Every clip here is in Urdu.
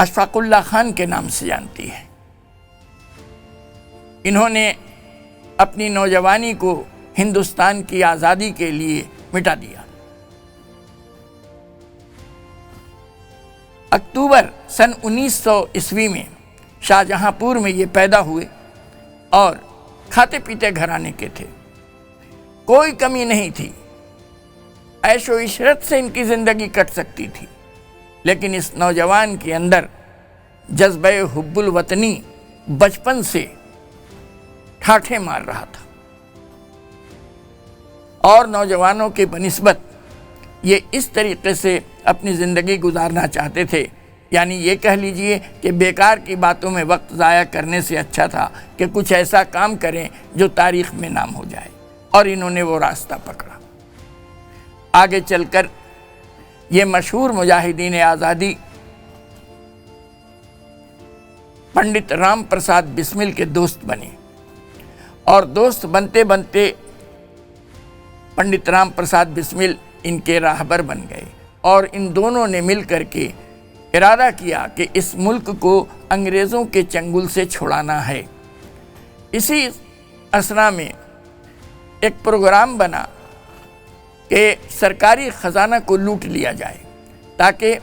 اشفاق اللہ خان کے نام سے جانتی ہے۔ انہوں نے اپنی نوجوانی کو ہندوستان کی آزادی کے لیے مٹا دیا۔ اکتوبر سن 1900 میں شاہجہاں پور میں یہ پیدا ہوئے اور کھاتے پیتے گھرانے کے تھے، کوئی کمی نہیں تھی، عیش و عشرت سے ان کی زندگی کٹ سکتی تھی، لیکن اس نوجوان کے اندر جذبہ حب الوطنی بچپن سے ٹھاٹھے مار رہا تھا، اور نوجوانوں کے بنسبت یہ اس طریقے سے اپنی زندگی گزارنا چاہتے تھے، یعنی یہ کہہ لیجئے کہ بیکار کی باتوں میں وقت ضائع کرنے سے اچھا تھا کہ کچھ ایسا کام کریں جو تاریخ میں نام ہو جائے، اور انہوں نے وہ راستہ پکڑا۔ آگے چل کر یہ مشہور مجاہدین آزادی پنڈت رام پرساد بسمل کے دوست بنے، اور دوست بنتے بنتے پنڈت رام پرساد بسمل ان کے راہبر بن گئے، اور ان دونوں نے مل کر کے ارادہ کیا کہ اس ملک کو انگریزوں کے چنگل سے چھڑانا ہے۔ اسی اثنا میں ایک پروگرام بنا کہ سرکاری خزانہ کو لوٹ لیا جائے، تاکہ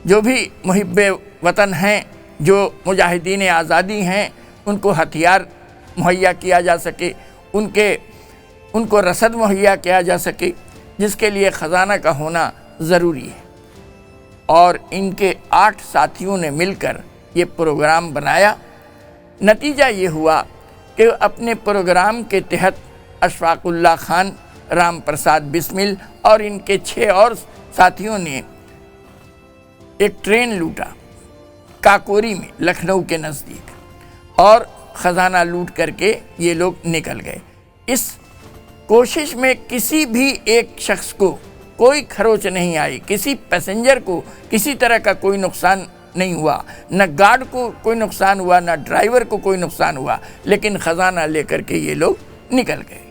جو بھی محب وطن ہیں، جو مجاہدین آزادی ہیں، ان کو ہتھیار مہیا کیا جا سکے، ان کو رسد مہیا کیا جا سکے، جس کے لیے خزانہ کا ہونا ضروری ہے۔ اور ان کے 8 ساتھیوں نے مل کر یہ پروگرام بنایا۔ نتیجہ یہ ہوا کہ اپنے پروگرام کے تحت اشفاق اللہ خان، رام پرساد بسمل اور ان کے 6 اور ساتھیوں نے ایک ٹرین لوٹا کاکوری میں، لکھنؤ کے نزدیک، اور خزانہ لوٹ کر کے یہ لوگ نکل گئے۔ اس کوشش میں کسی بھی ایک شخص کو کوئی خروچ نہیں آئی، کسی پیسنجر کو کسی طرح کا کوئی نقصان نہیں ہوا، نہ گارڈ کو کوئی نقصان ہوا، نہ ڈرائیور کو کوئی نقصان ہوا، لیکن خزانہ لے کر کے یہ لوگ نکل گئے۔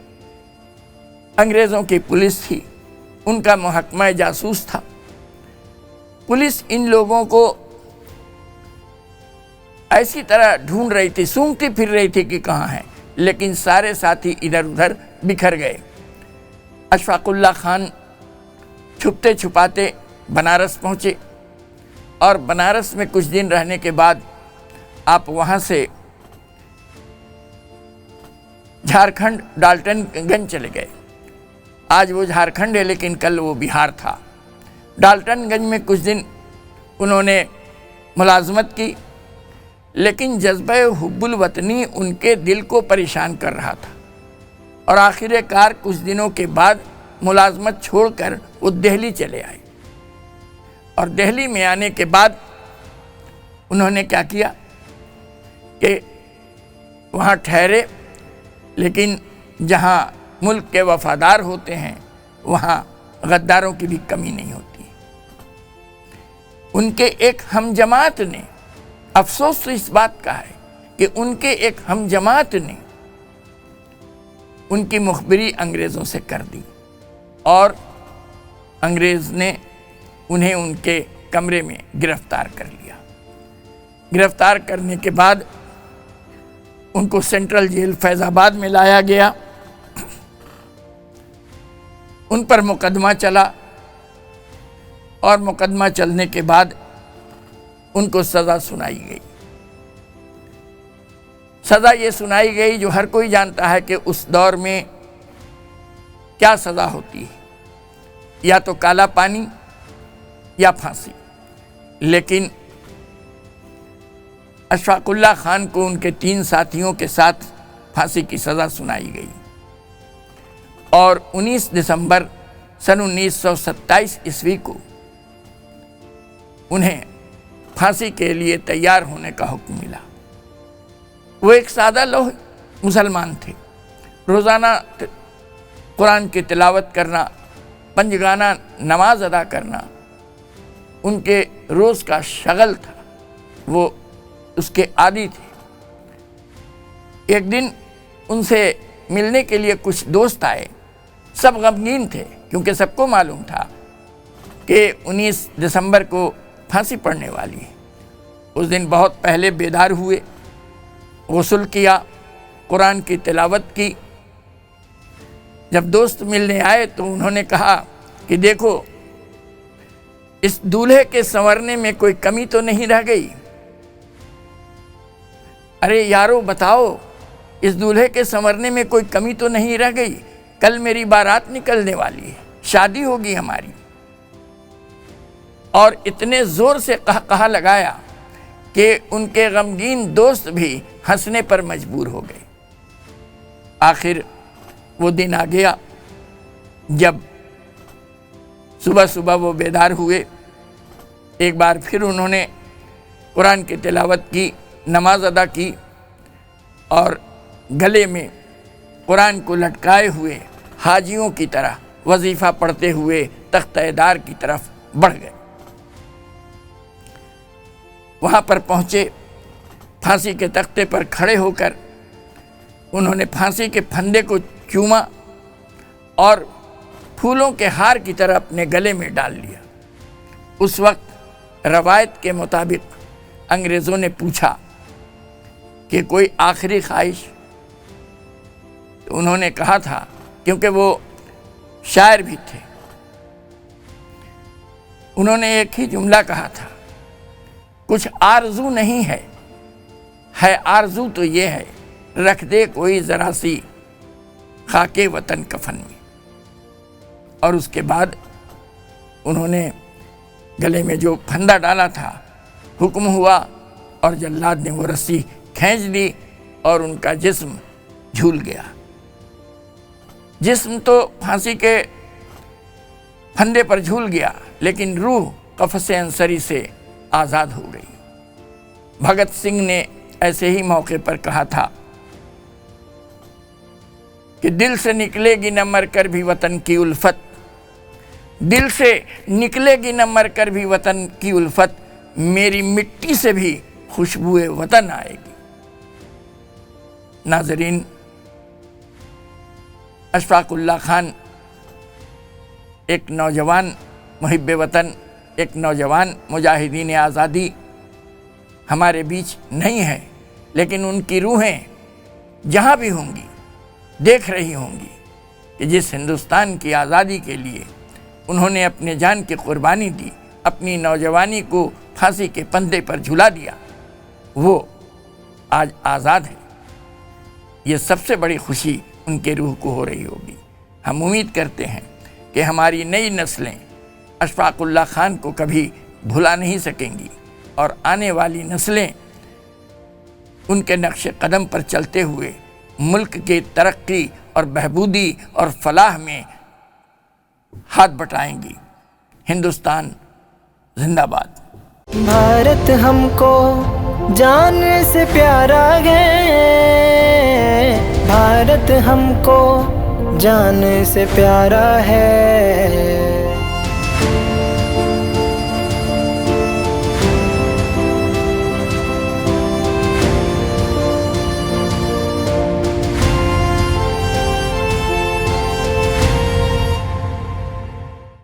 انگریزوں کی پولیس تھی، ان کا محکمہ جاسوس تھا، پولیس ان لوگوں کو ایسی طرح ڈھونڈ رہی تھی، سونگتی پھر رہی تھی کہ کہاں ہیں، لیکن سارے ساتھی ادھر ادھر بکھر گئے۔ اشفاق اللہ خان چھپتے چھپاتے بنارس پہنچے، اور بنارس میں کچھ دن رہنے کے بعد آپ وہاں سے جھارکھنڈ ڈالٹن گنج چلے گئے۔ آج وہ جھارکھنڈ ہے، لیکن کل وہ بہار تھا۔ ڈالٹن گنج میں کچھ دن انہوں نے ملازمت کی، لیکن جذبہ حب الوطنی ان کے دل کو پریشان کر رہا تھا، اور آخر کار کچھ دنوں کے بعد ملازمت چھوڑ کر وہ دہلی چلے آئے۔ اور دہلی میں آنے کے بعد انہوں نے کیا کیا کہ وہاں ٹھہرے، لیکن جہاں ملک کے وفادار ہوتے ہیں وہاں غداروں کی بھی کمی نہیں ہوتی۔ ان کے ایک ہم جماعت نے، افسوس تو اس بات کا ہے کہ ان کے ایک ہم جماعت نے ان کی مخبری انگریزوں سے کر دی، اور انگریز نے انہیں ان کے کمرے میں گرفتار کر لیا۔ گرفتار کرنے کے بعد ان کو سینٹرل جیل فیض آباد میں لایا گیا، ان پر مقدمہ چلا، اور مقدمہ چلنے کے بعد ان کو سزا سنائی گئی۔ سزا یہ سنائی گئی جو ہر کوئی جانتا ہے کہ اس دور میں کیا سزا ہوتی ہے، یا تو کالا پانی یا پھانسی، لیکن اشفاق اللہ خان کو ان کے 3 ساتھیوں کے ساتھ پھانسی کی سزا سنائی گئی، اور 19 دسمبر سن 1927 عیسوی کو انہیں پھانسی کے لیے تیار ہونے کا حکم ملا۔ وہ ایک سادہ لوح مسلمان تھے، روزانہ قرآن کی تلاوت کرنا، پنجگانہ نماز ادا کرنا ان کے روز کا شغل تھا، وہ اس کے عادی تھے۔ ایک دن ان سے ملنے کے لیے کچھ دوست آئے، سب غمگین تھے، کیونکہ سب کو معلوم تھا کہ 19 دسمبر کو پھانسی پڑنے والی ہے۔ اس دن بہت پہلے بیدار ہوئے، غسل کیا، قرآن کی تلاوت کی۔ جب دوست ملنے آئے تو انہوں نے کہا کہ دیکھو اس دولہے کے سنورنے میں کوئی کمی تو نہیں رہ گئی؟ ارے یارو بتاؤ، اس دولہے کے سنورنے میں کوئی کمی تو نہیں رہ گئی؟ کل میری بارات نکلنے والی ہے، شادی ہوگی ہماری۔ اور اتنے زور سے قہقہہ لگایا کہ ان کے غمگین دوست بھی ہنسنے پر مجبور ہو گئے۔ آخر وہ دن آ گیا جب صبح صبح وہ بیدار ہوئے۔ ایک بار پھر انہوں نے قرآن کی تلاوت کی، نماز ادا کی، اور گلے میں قرآن کو لٹکائے ہوئے حاجیوں کی طرح وظیفہ پڑھتے ہوئے تختہ دار کی طرف بڑھ گئے۔ وہاں پر پہنچے، پھانسی کے تختے پر کھڑے ہو کر انہوں نے پھانسی کے پھندے کو چوما اور پھولوں کے ہار کی طرح اپنے گلے میں ڈال لیا۔ اس وقت روایت کے مطابق انگریزوں نے پوچھا کہ کوئی آخری خواہش؟ تو انہوں نے کہا تھا، کیونکہ وہ شاعر بھی تھے، انہوں نے ایک ہی جملہ کہا تھا، کچھ آرزو نہیں ہے آرزو تو یہ ہے، رکھ دے کوئی ذرا سی خاک وطن کفن میں۔ اور اس کے بعد انہوں نے گلے میں جو پھندا ڈالا تھا، حکم ہوا اور جلاد نے وہ رسی کھینچ دی اور ان کا جسم جھول گیا۔ جسم تو پھانسی کے پھندے پر جھول گیا، لیکن روح قفس انصری سے آزاد ہو گئی۔ بھگت سنگھ نے ایسے ہی موقع پر کہا تھا کہ دل سے نکلے گی نہ مر کر بھی وطن کی الفت، دل سے نکلے گی نہ مر کر بھی وطن کی الفت، میری مٹی سے بھی خوشبوئے وطن آئے گی۔ ناظرین، اشفاق اللہ خان ایک نوجوان محب وطن، ایک نوجوان مجاہدین آزادی ہمارے بیچ نہیں ہے، لیکن ان کی روحیں جہاں بھی ہوں گی دیکھ رہی ہوں گی کہ جس ہندوستان کی آزادی کے لیے انہوں نے اپنے جان کی قربانی دی، اپنی نوجوانی کو پھانسی کے پھندے پر جھلا دیا، وہ آج آزاد ہے۔ یہ سب سے بڑی خوشی ان کے روح کو ہو رہی ہوگی۔ ہم امید کرتے ہیں کہ ہماری نئی نسلیں اشفاق اللہ خان کو کبھی بھلا نہیں سکیں گی، اور آنے والی نسلیں ان کے نقش قدم پر چلتے ہوئے ملک کی ترقی اور بہبودی اور فلاح میں ہاتھ بٹائیں گی۔ ہندوستان زندہ باد۔ بھارت ہم کو جان سے پیارا ہے، بھارت ہم کو جان سے پیارا ہے۔